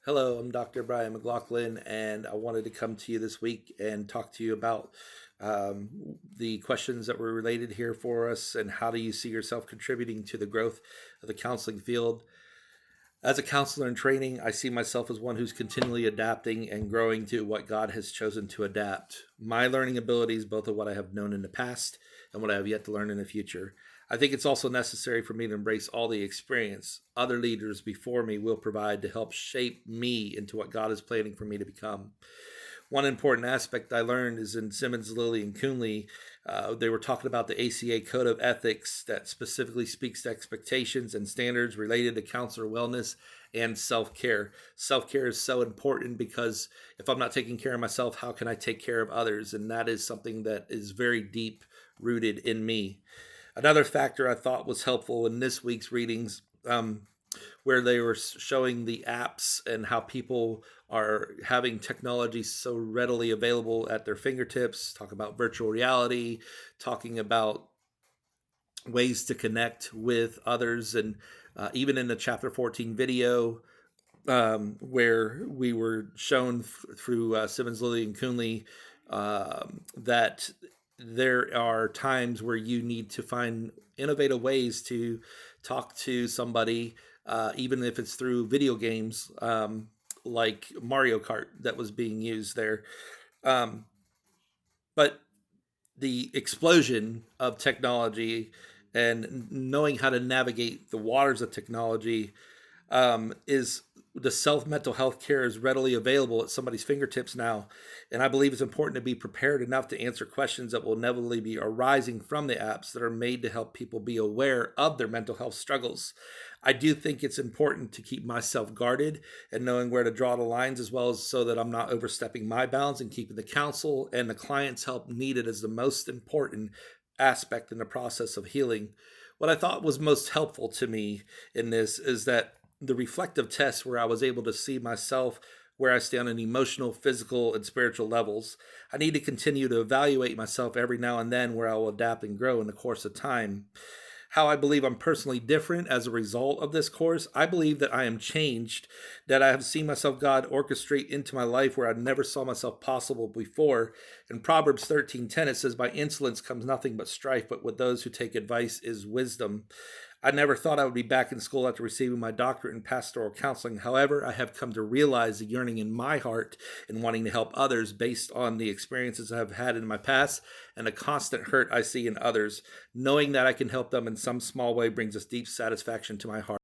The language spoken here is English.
Hello, I'm Dr. Brian McLaughlin, and I wanted to come to you this week and talk to you about the questions that were related here for us and how do you see yourself contributing to the growth of the counseling field. As a counselor in training, I see myself as one who's continually adapting and growing to what God has chosen to adapt. My learning abilities, both of what I have known in the past and what I have yet to learn in the future. I think it's also necessary for me to embrace all the experience other leaders before me will provide to help shape me into what God is planning for me to become. One important aspect I learned is in Simmons, Lilly, and Coonley. They were talking about the ACA Code of Ethics that specifically speaks to expectations and standards related to counselor wellness and self care. Self care is so important because if I'm not taking care of myself, how can I take care of others? And that is something that is very deep rooted in me. Another factor I thought was helpful in this week's readings, where they were showing the apps and how people are having technology so readily available at their fingertips, talk about virtual reality, talking about ways to connect with others. And even in the chapter 14 video, where we were shown through Simmons, Lilly, and Coonley that there are times where you need to find innovative ways to talk to somebody, even if it's through video games, like Mario Kart that was being used there. Um, but the explosion of technology and knowing how to navigate the waters of technology is the self mental health care is readily available at somebody's fingertips now. And I believe it's important to be prepared enough to answer questions that will inevitably be arising from the apps that are made to help people be aware of their mental health struggles. I do think it's important to keep myself guarded and knowing where to draw the lines, as well as so that I'm not overstepping my bounds and keeping the counsel and the client's help needed as the most important aspect in the process of healing. What I thought was most helpful to me in this is that the reflective test where I was able to see myself where I stand on emotional, physical, and spiritual levels. I need to continue to evaluate myself every now and then where I will adapt and grow in the course of time. How I believe I'm personally different as a result of this course. I believe that I am changed, that I have seen myself God orchestrate into my life where I never saw myself possible before. In Proverbs 13:10, it says, by insolence comes nothing but strife, but with those who take advice is wisdom. I never thought I would be back in school after receiving my doctorate in pastoral counseling. However, I have come to realize the yearning in my heart in wanting to help others based on the experiences I've had in my past and the constant hurt I see in others. Knowing that I can help them in some small way brings us deep satisfaction to my heart.